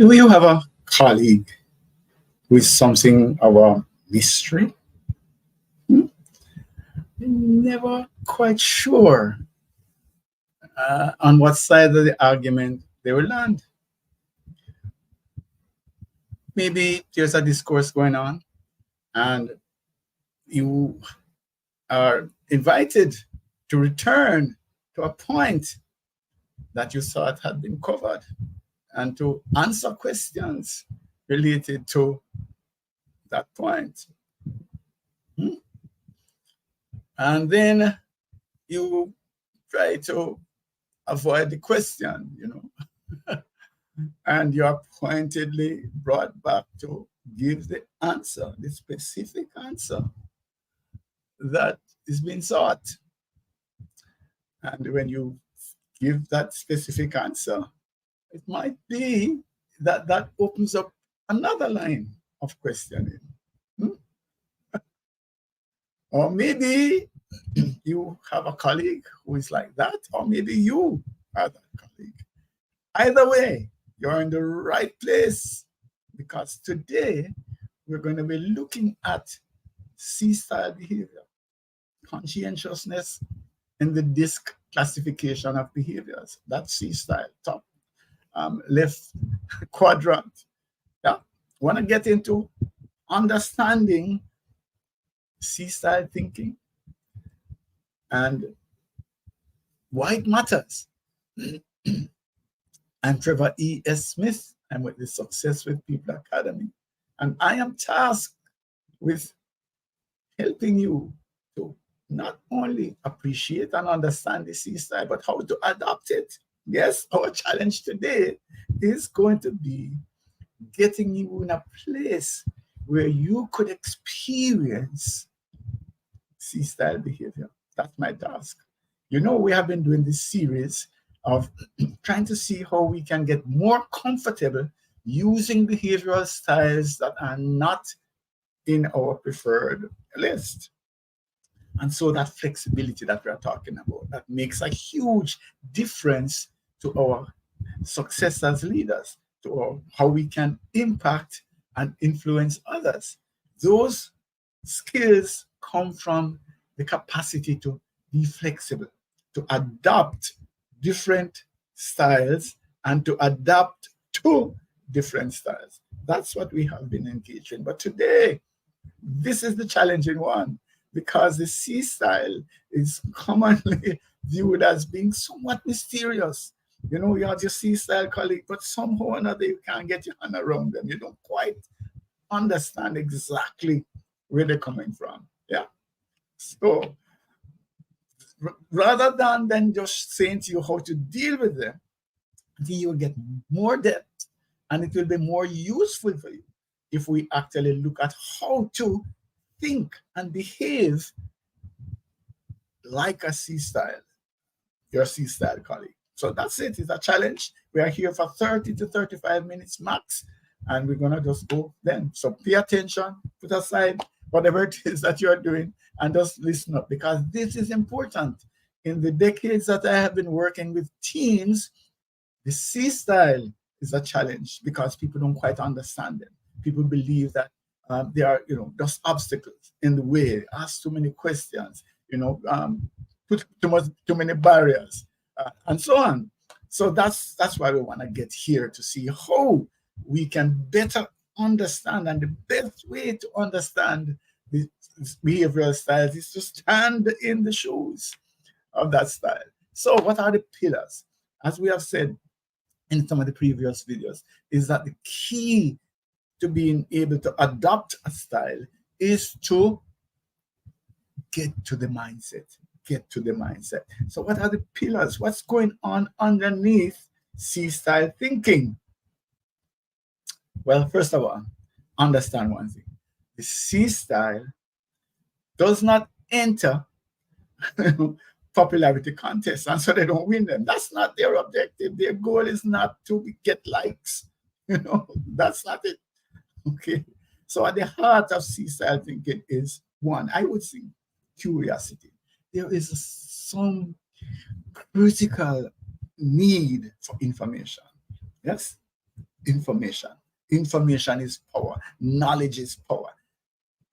Do you have a colleague who is something of a mystery? Never quite sure on what side of the argument they will land. Maybe there's a discourse going on and you are invited to return to a point that you thought had been covered and to answer questions related to that point. And then you try to avoid the question, and you're pointedly brought back to give the answer, the specific answer that is being sought. And when you give that specific answer, it might be that that opens up another line of questioning. Or maybe you have a colleague who is like that, or maybe you are that colleague. Either way, you're in the right place, because today we're going to be looking at C-style behavior, conscientiousness in the DISC classification of behaviors. That's C-style, top left quadrant. Yeah, want to get into understanding C-style thinking and why it matters. I'm Trevor E.S. Smith. I'm with the Success with People Academy, and I am tasked with helping you to not only appreciate and understand the C-style, but how to adopt it. Yes, our challenge today is going to be getting you in a place where you could experience C-style behavior. That's my task. We have been doing this series of trying to see how we can get more comfortable using behavioral styles that are not in our preferred list. And so that flexibility that we're talking about, that makes a huge difference to our success as leaders, to how we can impact and influence others. Those skills come from the capacity to be flexible, to adopt different styles and to adapt to different styles. That's what we have been engaged in. But today, this is the challenging one, because the C style is commonly viewed as being somewhat mysterious. You have your C style colleague, but somehow or another you can't get your hand around them. You don't quite understand exactly where they're coming from. Yeah. So rather than just saying to you how to deal with them, I think you'll get more depth and it will be more useful for you if we actually look at how to think and behave like a C-style, your C-style colleague. So that's it. It's a challenge. We are here for 30 to 35 minutes max, and we're going to just go then. So pay attention, put aside whatever it is that you're doing, and just listen up, because this is important. In the decades that I have been working with teams, the C-style is a challenge because people don't quite understand them. People believe that they are, just obstacles in the way, ask too many questions, put too many barriers, and so on. So that's why we want to get here, to see how we can better understand, and the best way to understand the behavioral styles is to stand in the shoes of that style. So what are the pillars? As we have said in some of the previous videos, is that the key to being able to adopt a style is to get to the mindset. So what are the pillars? What's going on underneath C-style thinking? Well, first of all, understand one thing. The C-style does not enter popularity contests, and so they don't win them. That's not their objective. Their goal is not to get likes. That's not it. Okay. So at the heart of C-style thinking is one, I would say, curiosity. There is some critical need for information. Yes. information. Information is power. Knowledge is power.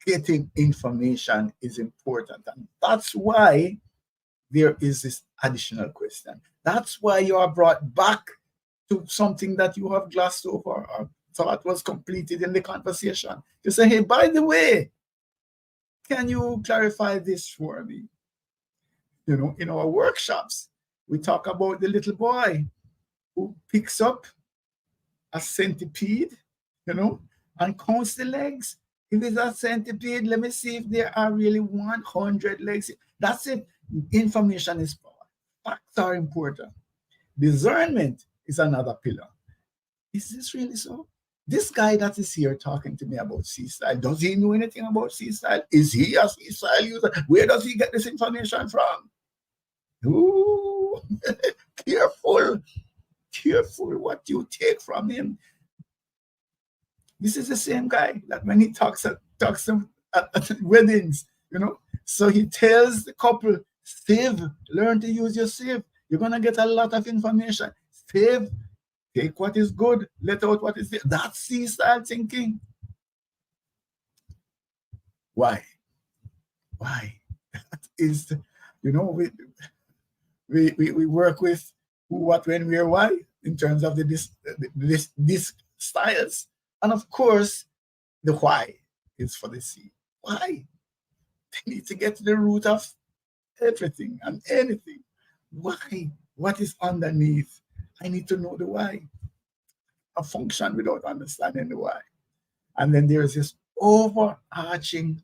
Getting information is important. And that's why there is this additional question. That's why you are brought back to something that you have glossed over or thought was completed in the conversation. You say, hey, by the way, can you clarify this for me? You know, in our workshops, we talk about the little boy who picks up a centipede, you know, and counts the legs. If it's a centipede, let me see if there are really 100 legs. That's it. Information is power. Facts are important. Discernment is another pillar. Is this really so? This guy that is here talking to me about C-style, does he know anything about C-style? Is he a C-style user? Where does he get this information from? Ooh, careful what you take from him. This is the same guy that when he talks at weddings, you know, so he tells the couple, save, learn to use your save. You're going to get a lot of information. Save, take what is good, let out what is there. That's C-style thinking. Why? That is, you know, we work with who, what, when, where, why in terms of these styles. And of course, the why is for the C. Why? They need to get to the root of everything and anything. Why? What is underneath? I need to know the why. A function without understanding the why. And then there's this overarching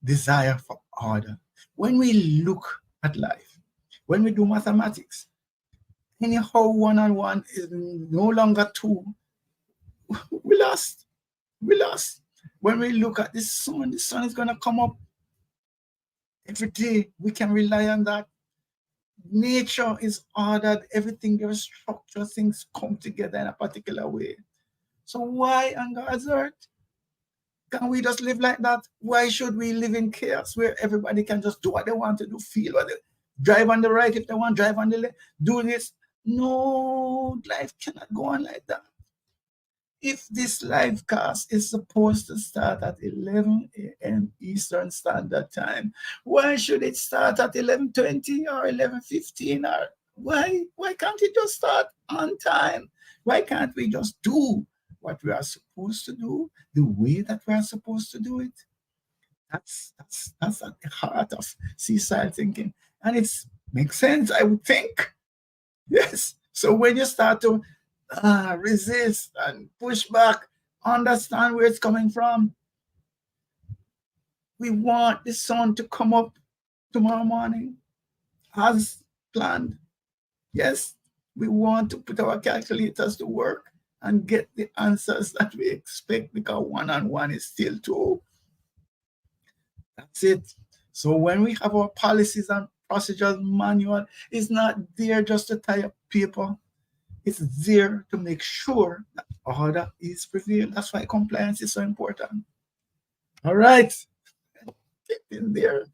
desire for order. When we look at life, when we do mathematics, anyhow 1 and 1 is no longer 2, we lost. When we look at the sun is going to come up every day. We can rely on that. Nature is ordered. Everything, there is structure. Things come together in a particular way. So why on God's earth can we just live like that? Why should we live in chaos where everybody can just do what they want to do, feel what they drive on the right if they want, drive on the left, do this? No, life cannot go on like that. If this live cast is supposed to start at 11 a.m. Eastern Standard Time, why should it start at 11:20 or 11:15? Or why can't it just start on time? Why can't we just do what we are supposed to do the way that we are supposed to do it? That's at the heart of C-style thinking. And it makes sense, I would think. Yes. So when you start to resist and push back, understand where it's coming from. We want the sun to come up tomorrow morning as planned. Yes, we want to put our calculators to work and get the answers that we expect because 1 and 1 is still 2. That's it. So when we have our policies and procedures manual, it's not there just to tie up paper. It's there to make sure that order is prevailed. That's why compliance is so important. All right. Get in there.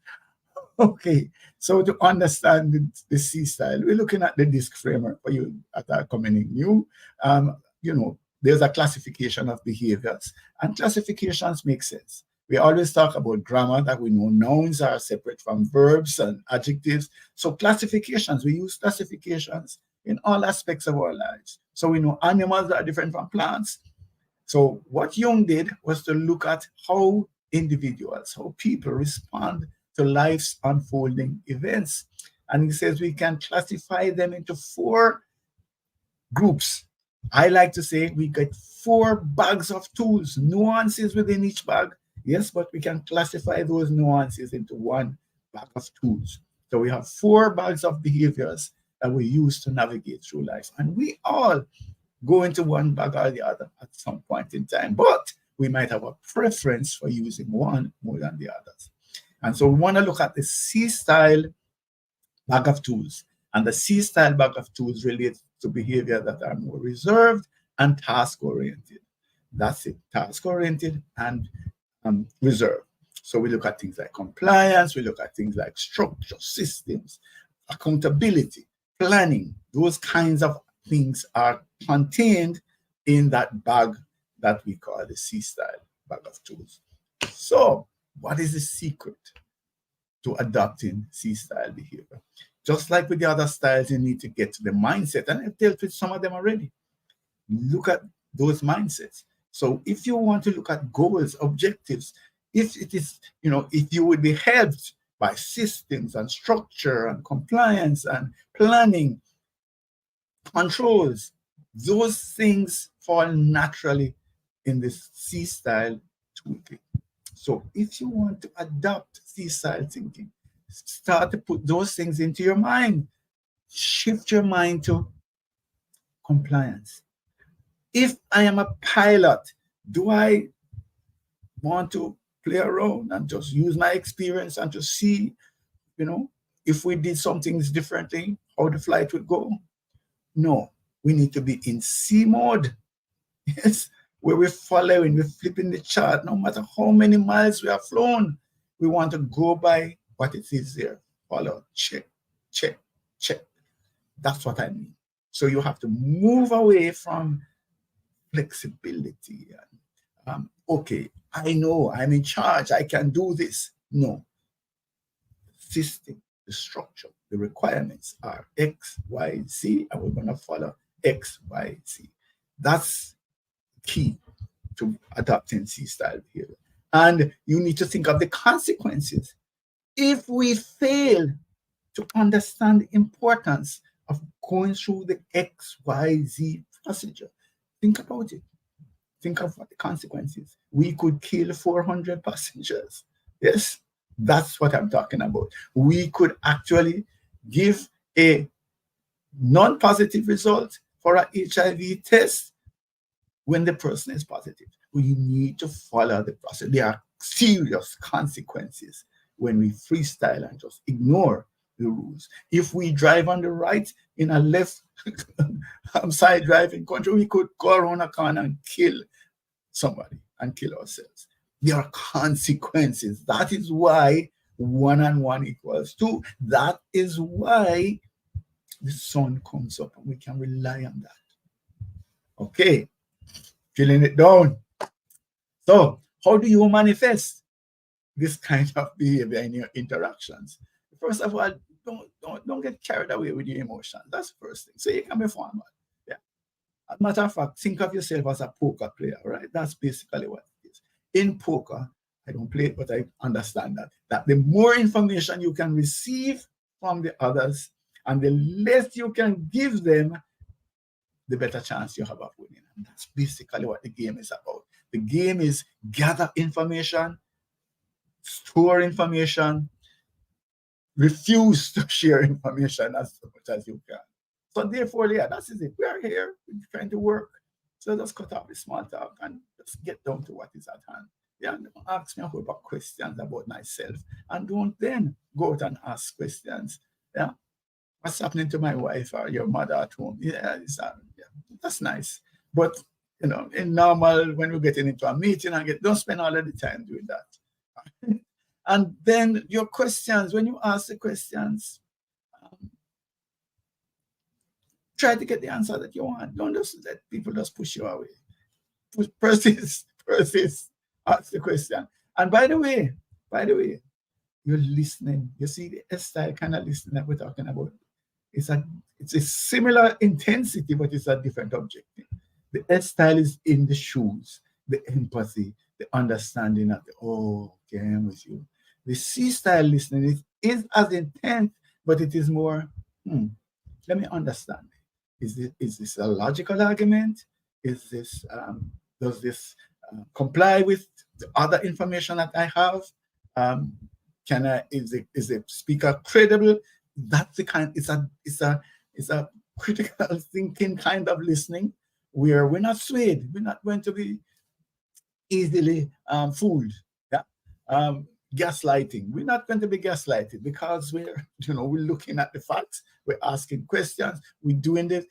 Okay. So to understand the C-style, we're looking at the DISC framework for you that are coming in new. You know, there's a classification of behaviors, and classifications make sense. We always talk about grammar, that we know nouns are separate from verbs and adjectives. So classifications, we use classifications in all aspects of our lives. So we know animals are different from plants. So what Jung did was to look at how individuals, how people respond to life's unfolding events. And he says we can classify them into 4 groups. I like to say we get 4 bags of tools, nuances within each bag. Yes, but we can classify those nuances into 1 bag of tools. So we have 4 bags of behaviors that we use to navigate through life. And we all go into one bag or the other at some point in time, but we might have a preference for using one more than the others. And so we want to look at the C-style bag of tools. And the C-style bag of tools relates to behavior that are more reserved and task-oriented. That's it, task-oriented and reserved. So we look at things like compliance, we look at things like structure, systems, accountability, planning. Those kinds of things are contained in that bag that we call the C-style bag of tools. So what is the secret to adopting C-style behavior? Just like with the other styles, you need to get to the mindset, and I've dealt with some of them already. Look at those mindsets. So if you want to look at goals, objectives, if it is, if you would be helped by systems and structure and compliance and planning, controls, those things fall naturally in this C-style toolkit. So if you want to adopt C-style thinking, start to put those things into your mind. Shift your mind to compliance. If I am a pilot, do I want to play around and just use my experience and to see, if we did some things differently, how the flight would go? No, we need to be in C mode. Yes, where we're following, we're flipping the chart. No matter how many miles we have flown, we want to go by what it is there. Follow, check, check, check. That's what I mean. So you have to move away from flexibility. And, okay, I know I'm in charge. I can do this. No. The system, the structure, the requirements are X, Y, Z, and we're going to follow X, Y, Z. That's key to adopting C-style behavior. And you need to think of the consequences. If we fail to understand the importance of going through the X, Y, Z procedure, think about it. Think of what the consequences. We could kill 400 passengers. Yes, that's what I'm talking about. We could actually give a non-positive result for an HIV test when the person is positive. We need to follow the process. There are serious consequences when we freestyle and just ignore the rules. If we drive on the right in a left side driving country, we could go around a corner and kill somebody and kill ourselves. There are consequences. That is why 1 and 1 equals 2. That is why the sun comes up and we can rely on that. Okay, filling it down. So how do you manifest this kind of behavior in your interactions? First of all, don't get carried away with your emotions. That's the first thing. So you can be formal. Yeah. As a matter of fact, think of yourself as a poker player, right? That's basically what it is. In poker, I don't play it, but I understand that the more information you can receive from the others and the less you can give them, the better chance you have of winning. And that's basically what the game is about. The game is gather information, store information, refuse to share information as much as you can. So therefore, yeah, that's it. We are here, we're trying to work. So let's cut off the small talk and just get down to what is at hand. Yeah, don't ask me a whole lot of questions about myself. And don't then go out and ask questions. Yeah. What's happening to my wife or your mother at home? Yeah, that's nice. But in normal, when we're getting into a meeting, don't spend all of the time doing that. And then your questions, when you ask the questions, try to get the answer that you want. Don't just let people just push you away. Persist, ask the question. And by the way, you're listening. You see the S-style kind of listening that we're talking about. It's a similar intensity, but it's a different objective. The S-style is in the shoes, the empathy, the understanding of okay, I'm with you. The C-style listening is as intense, but it is more, let me understand. Is this a logical argument? Is this does this comply with the other information that I have? Is the speaker credible? That's the kind. It's a critical thinking kind of listening where we're not swayed. We're not going to be easily fooled. Yeah. Gaslighting. We're not going to be gaslighted because we're looking at the facts. We're asking questions. We're doing the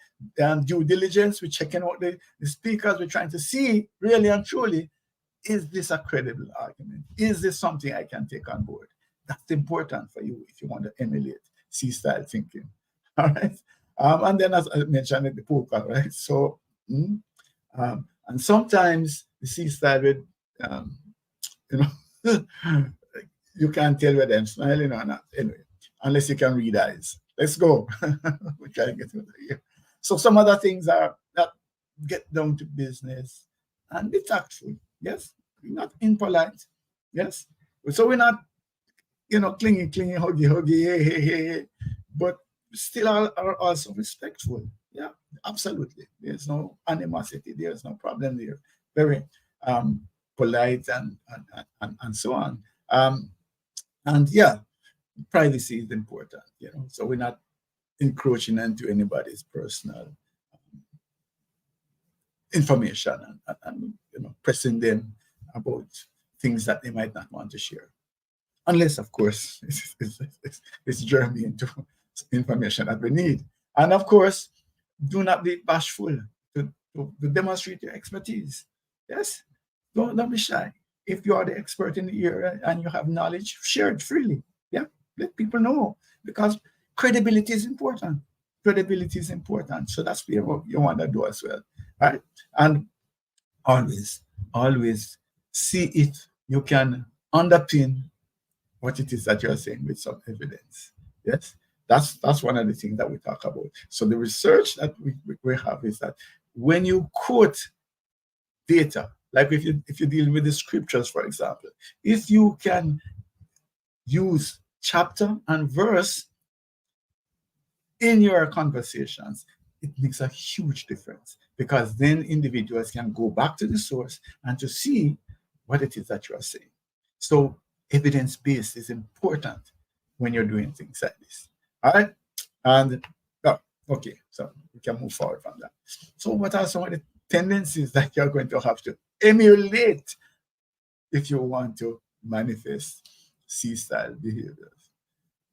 due diligence. We're checking out the speakers. We're trying to see really and truly, is this a credible argument? Is this something I can take on board? That's important for you if you want to emulate C-style thinking. All right. And then, as I mentioned, the poker, right? So And sometimes the C style with, you know, you can't tell whether I'm smiling or not. Anyway, unless you can read eyes. Let's go. We try to get out of here. So some other things are that get down to business and be tactful. Yes, not impolite. Yes, so we're not, clingy, huggy, hey, but still are also respectful. Yeah, absolutely. There's no animosity. There's no problem there. Very polite and so on. And yeah, privacy is important. So we're not encroaching into anybody's personal information and pressing them about things that they might not want to share. Unless, of course, it's germane to information that we need. And of course, do not be bashful to demonstrate your expertise. Yes? Don't be shy. If you are the expert in the area and you have knowledge, share it freely. Yeah? Let people know. Because credibility is important. Credibility is important. So that's what you want to do as well. Right? And always see if you can underpin what it is that you're saying with some evidence. Yes, that's one of the things that we talk about. So the research that we have is that when you quote data, like if you deal with the scriptures, for example, if you can use chapter and verse in your conversations, it makes a huge difference, because then individuals can go back to the source and to see what it is that you are saying. So evidence-based is important when you're doing things like this. All right? And okay, so we can move forward from that. So what are some of the tendencies that you're going to have to emulate if you want to manifest C-style behaviors?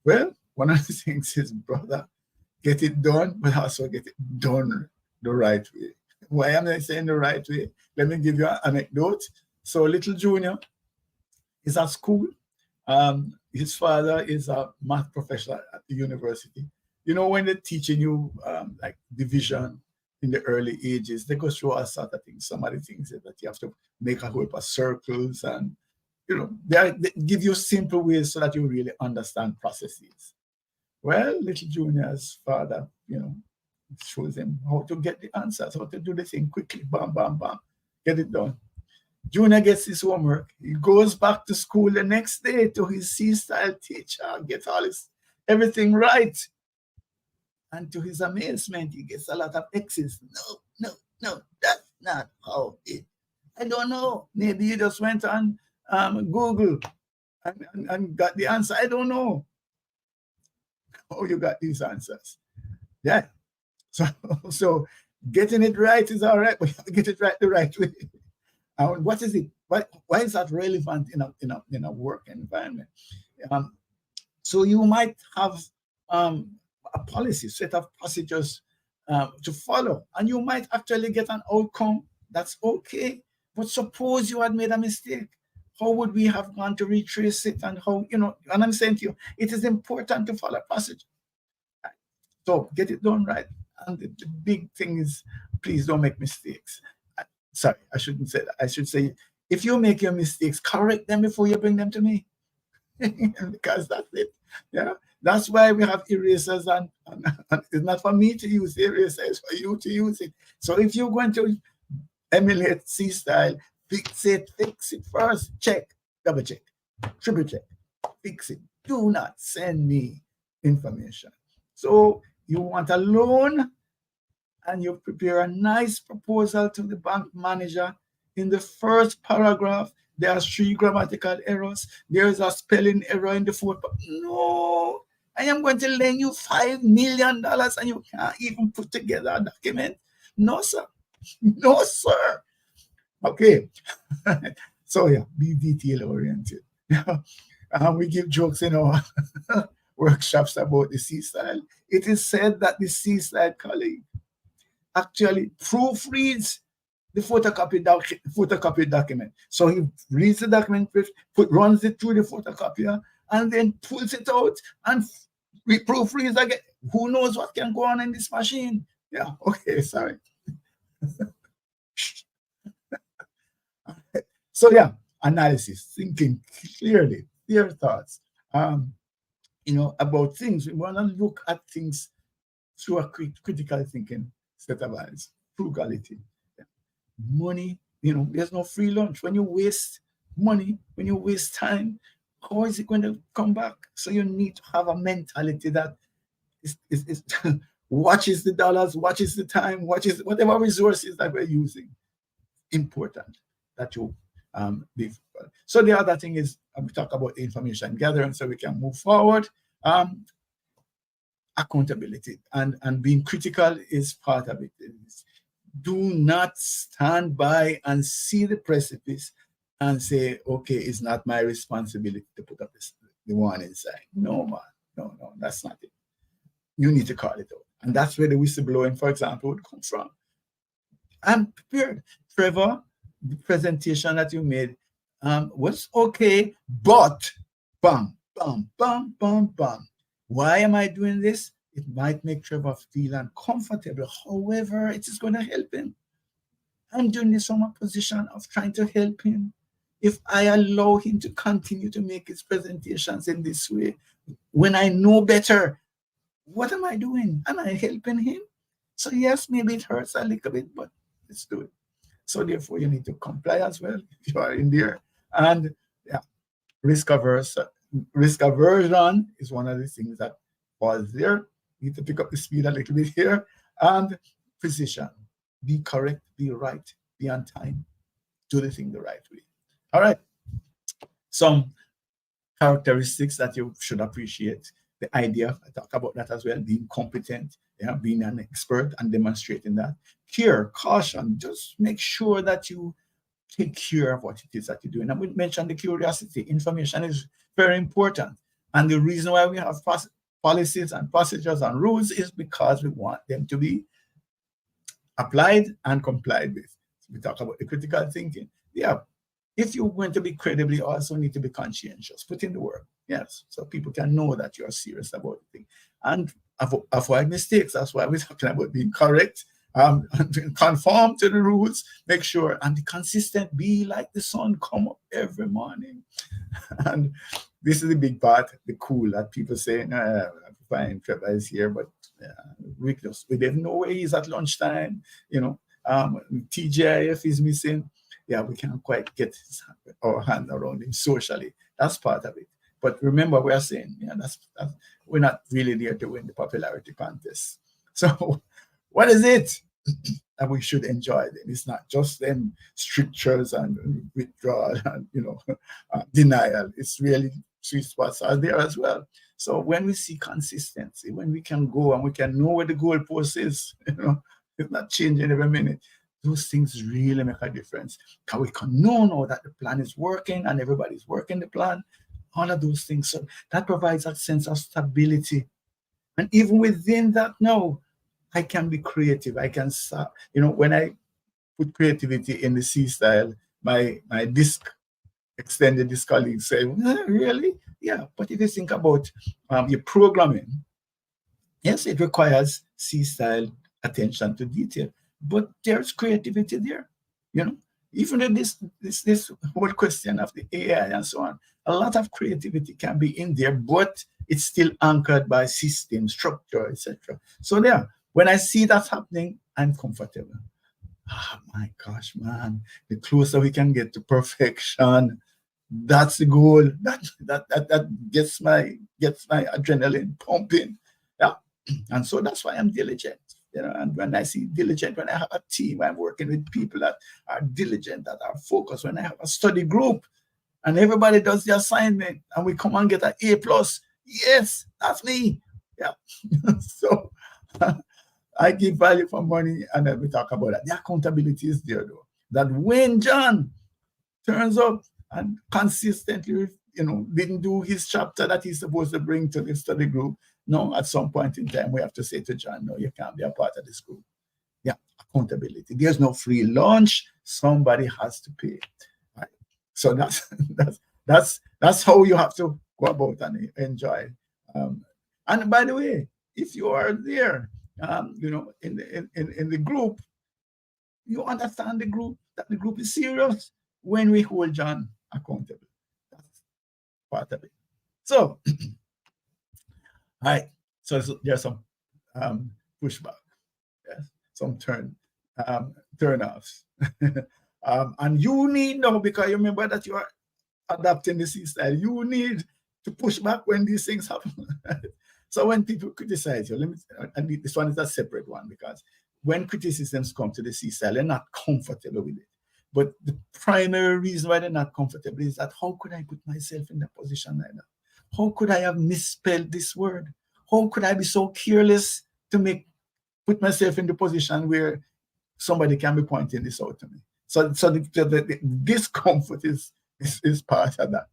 Well, one of the things is, brother, get it done, but also get it done the right way. Why am I saying the right way? Let me give you an anecdote. So little Junior is at school. His father is a math professor at the university. When they're teaching you like division in the early ages, they go through all sorts of things. Some of the things that you have to make a whole bunch of circles, and they give you simple ways so that you really understand processes. Well, little Junior's father, shows him how to get the answers, how to do the thing quickly, bam, bam, bam, get it done. Junior gets his homework. He goes back to school the next day to his C-style teacher, gets everything right. And to his amazement, he gets a lot of X's. No, that's not how it. I don't know. Maybe you just went on Google and got the answer. I don't know how you got these answers. Yeah. So getting it right is all right, but you have to get it right the right way. And what is it? Why is that relevant in a work environment? So you might have a policy, set of procedures to follow, and you might actually get an outcome that's okay. But suppose you had made a mistake. How would we have gone to retrace it? And how, and I'm saying to you, it is important to follow procedure. So get it done right. And the big thing is, please don't make mistakes. Sorry, I shouldn't say that. I should say, if you make your mistakes, correct them before you bring them to me. Because that's it. Yeah, that's why we have erasers, and it's not for me to use the eraser, it's for you to use it. So if you're going to emulate C-style, fix it first. Check, double check, triple check, fix it. Do not send me information. So you want a loan, and you prepare a nice proposal to the bank manager. In the first paragraph, there are 3 grammatical errors. There is a spelling error in the fourth. No, I am going to lend you $5 million and you can't even put together a document. No, sir. No, sir. Okay. So yeah, be detail oriented. We give jokes in our workshops about the C-style. It is said that the C-style colleague actually proofreads the photocopied document. So he reads the document, runs it through the photocopier, and then pulls it out and proofreads again. Who knows what can go on in this machine? Yeah, okay, sorry. So yeah, analysis, thinking clearly, clear thoughts, about things. We want to look at things through a critical thinking set of eyes. Frugality. Yeah. Money, there's no free lunch. When you waste money, when you waste time, how is it going to come back? So you need to have a mentality that is watches the dollars, watches the time, watches whatever resources that we're using. Important that you be. So the other thing is we talk about information gathering so we can move forward. Accountability and being critical is part of it. Do not stand by and see the precipice and say, okay, it's not my responsibility to put up the warning sign. No, man. No, that's not it. You need to call it out. And that's where the whistleblowing, for example, would come from. I'm prepared. Trevor, the presentation that you made was okay, but bam, bam, bam, bam, bam. Why am I doing this? It might make Trevor feel uncomfortable. However, it is going to help him. I'm doing this from a position of trying to help him. If I allow him to continue to make his presentations in this way, when I know better, what am I doing? Am I helping him? So yes, maybe it hurts a little bit, but let's do it. So therefore, you need to comply as well if you are in there. And yeah, risk aversion is one of the things that falls there. You need to pick up the speed a little bit here. And precision. Be correct, be right, be on time, do the thing the right way. All right. Some characteristics that you should appreciate. The idea, I talk about that as well, being competent, being an expert and demonstrating that. Care, caution, just make sure that you take care of what it is that you're doing. And we mentioned the curiosity. Information is very important. And the reason why we have policies and procedures and rules is because we want them to be applied and complied with. So we talk about the critical thinking. Yeah, if you're going to be credible, you also need to be conscientious. Put in the work, yes, so people can know that you're serious about the thing. And avoid mistakes. That's why we're talking about being correct, conform to the rules, make sure, and be consistent. Be like the sun, come up every morning. And this is the big part, the cool that people say, fine, Trevor is here, but we didn't know where he's at lunchtime, TGIF is missing. Yeah, we can't quite get our hand around him socially. That's part of it. But remember, we're saying, that's we're not really there to win the popularity contest. So what is it that we should enjoy then? It's not just them strictures and withdrawal and, denial. It's really sweet spots are there as well. So when we see consistency, when we can go and we can know where the goalpost is, it's not changing every minute. Those things really make a difference. Because we can know that the plan is working and everybody's working the plan. All of those things. So that provides a sense of stability. And even within that now, I can be creative. I can start, when I put creativity in the C style, my extended disc colleagues say, really? Yeah. But if you think about your programming, yes, it requires C style attention to detail, but there's creativity there, even in this whole question of the AI and so on, a lot of creativity can be in there, but it's still anchored by system, structure, etc. So there, when I see that happening, I'm comfortable. Oh my gosh, man, the closer we can get to perfection, that's the goal. That gets my adrenaline pumping. Yeah. And so that's why I'm diligent. And when I see diligent, when I have a team, I'm working with people that are diligent, that are focused. When I have a study group and everybody does the assignment and we come and get an A+, yes, that's me. Yeah. So I give value for money, and then we talk about that. The accountability is there, though. That when John turns up and consistently, didn't do his chapter that he's supposed to bring to the study group, no, at some point in time, we have to say to John, no, you can't be a part of this group. Yeah, accountability. There's no free lunch. Somebody has to pay. Right? So that's how you have to go about and enjoy. And by the way, if you are there, in the group, you understand the group, that the group is serious. when we hold John accountable. That's part of it. So, all right. So there's some pushback, yes, some turn-offs. And you need now, because you remember that you are adapting the C style, you need to push back when these things happen. So when people criticize you, and this one is a separate one, because when criticisms come to the C style, they're not comfortable with it. But the primary reason why they're not comfortable is that how could I put myself in that position like that? How could I have misspelled this word? How could I be so careless to put myself in the position where somebody can be pointing this out to me? So the discomfort is part of that.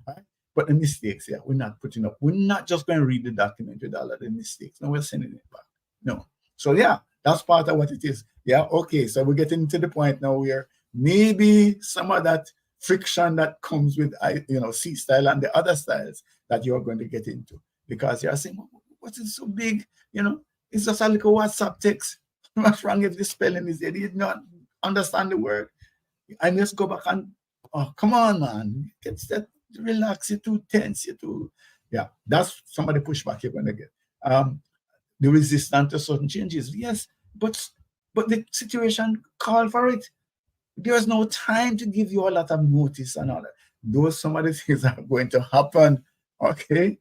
Right? But the mistakes, yeah, we're not putting up. We're not just going to read the document with all of the mistakes. No, we're sending it back. No. So yeah, that's part of what it is. Yeah, okay. So we're getting to the point now where maybe some of that friction that comes with C style and the other styles that you're going to get into, because you're saying, what is so big? It's just a little WhatsApp text. What's wrong if the spelling is there? They did not understand the word. I just go back and, oh, come on, man. Get that, relax, you're too tense, yeah, that's some of the pushback you're going to get. The resistance to certain changes, yes, but the situation called for it. There's no time to give you a lot of notice and all that. Those some of the things are going to happen, okay?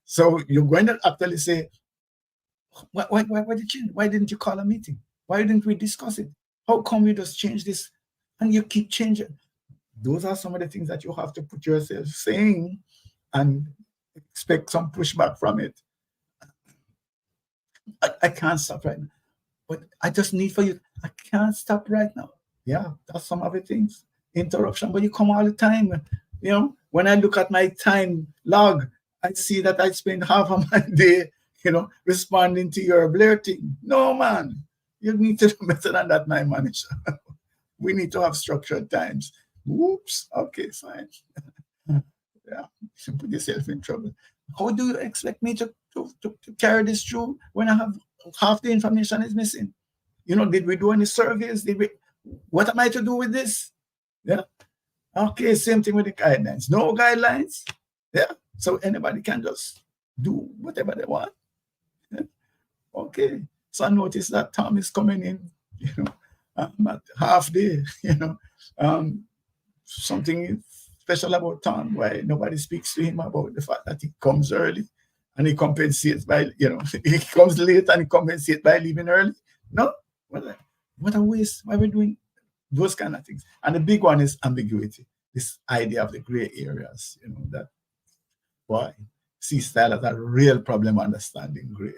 So you're going to actually say, why did you change? Why didn't you call a meeting? Why didn't we discuss it? How come you just change this? And you keep changing. Those are some of the things that you have to put yourself saying and expect some pushback from it. I can't stop right now. But I just need for you. I can't stop right now. Yeah, that's some of the things. Interruption, but you come all the time. When I look at my time log, I see that I spend half of my day, responding to your blurting. No, man. You need to do better than that, my manager. We need to have structured times. Whoops. Okay, fine. Yeah, you put yourself in trouble. How do you expect me to carry this through when I have half the information is missing? Did we do any surveys? What am I to do with this? Yeah. Okay, same thing with the guidelines. No guidelines. Yeah. So anybody can just do whatever they want. Yeah. Okay. So I noticed that Tom is coming in, at half day, something special about Tom, why nobody speaks to him about the fact that he comes early and he compensates by, he comes late and he compensates by leaving early. No, what a waste. Why are we doing those kind of things? And the big one is ambiguity. This idea of the gray areas, that, boy, C style has a real problem understanding gray.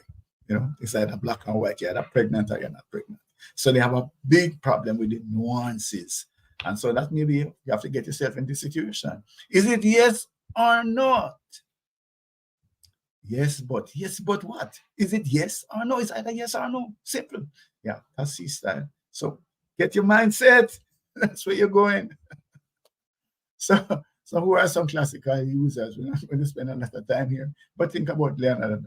It's either black and white, you're either pregnant or you're not pregnant. So they have a big problem with the nuances. And so that maybe you have to get yourself in this situation. Is it yes or not? Yes, but what? Is it yes or no? It's either yes or no. Simple. Yeah, that's C style. So get your mindset. That's where you're going. So who are some classical users? We're not going to spend a lot of time here. But think about Leonardo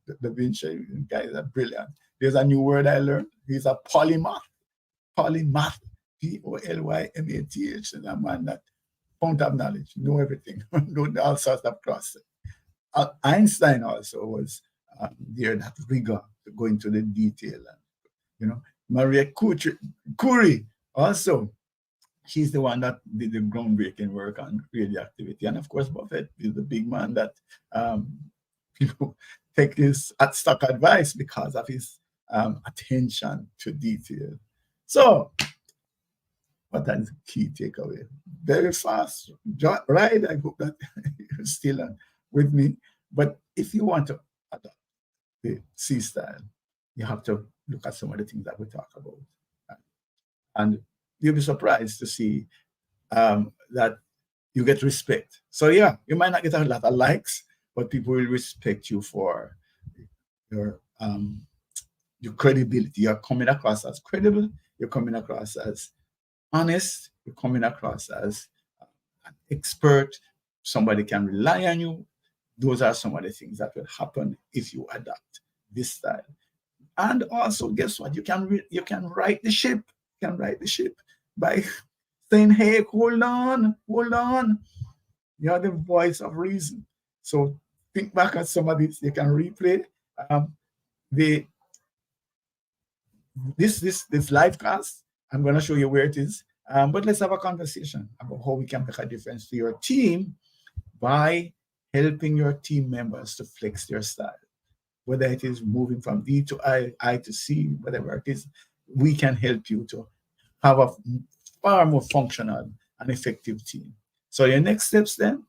da Vinci. Guys are brilliant. There's a new word I learned. He's a polymath. Polymath. Polymath is a man that fount of knowledge, know everything, know all sorts of cross. Einstein also was there, that rigor to go into the detail. And, Maria Curie also, she's the one that did the groundbreaking work on radioactivity. And of course, Buffett is the big man that people take his stock advice because of his attention to detail. So, what is the key takeaway? Very fast ride. I hope that you're still with me. But if you want to adopt the C style, you have to look at some of the things that we talk about. And you'll be surprised to see that you get respect. So yeah, you might not get a lot of likes, but people will respect you for your credibility. You're coming across as credible. You're coming across as honest. You're coming across as an expert. Somebody can rely on you. Those are some of the things that will happen if you adopt this style. And also, guess what? You can right the ship. You can right the ship by saying, hey, hold on, hold on. You're the voice of reason. So think back at some of this. You can replay um, the this live cast. I'm going to show you where it is. But let's have a conversation about how we can make a difference to your team by helping your team members to flex their style. Whether it is moving from D to I to C, whatever it is, we can help you to have a far more functional and effective team. So your next steps then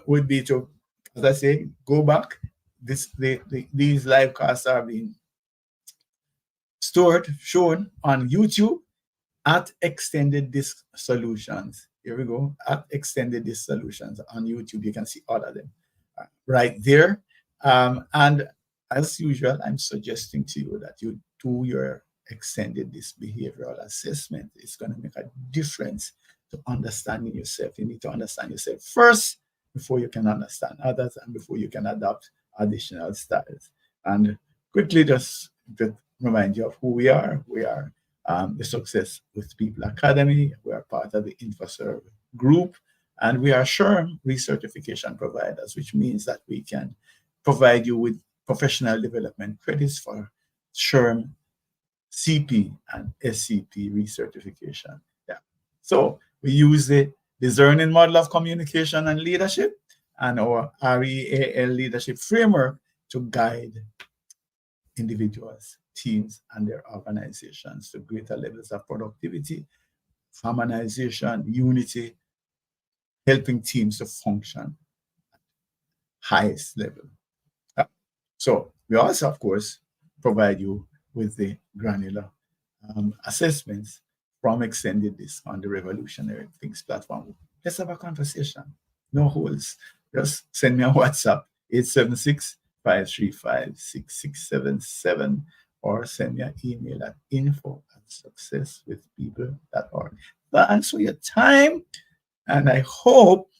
would be to, as I say, go back. These live casts are being shown on YouTube at Extended Disk Solutions. Here we go. At Extended Disk Solutions on YouTube. You can see all of them right there. And as usual, I'm suggesting to you that you do your extended disk behavioral assessment. It's going to make a difference to understanding yourself. You need to understand yourself first before you can understand others and before you can adopt additional styles. And quickly just to remind you of who we are. We are the Success with People Academy. We are part of the InfoServe group, and we are SHRM recertification providers, which means that we can provide you with professional development credits for SHRM, CP, and SCP recertification. Yeah. So we use the discerning model of communication and leadership and our REAL leadership framework to guide individuals, teams, and their organizations to greater levels of productivity, harmonization, unity, helping teams to function highest level. So we also, of course, provide you with the granular assessments from Extended Disk on the Revolutionary Things platform. Let's have a conversation. No holds. Just send me a WhatsApp, 876-535-6677, or send me an email at info@successwithpeople.org. Thanks for your time, and I hope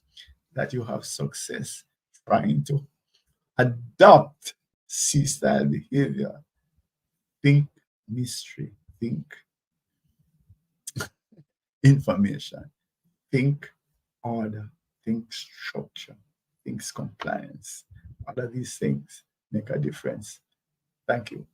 that you have success trying to adopt C-style behavior. Think mystery, think information, think order, think structure, think compliance. All of these things make a difference. Thank you.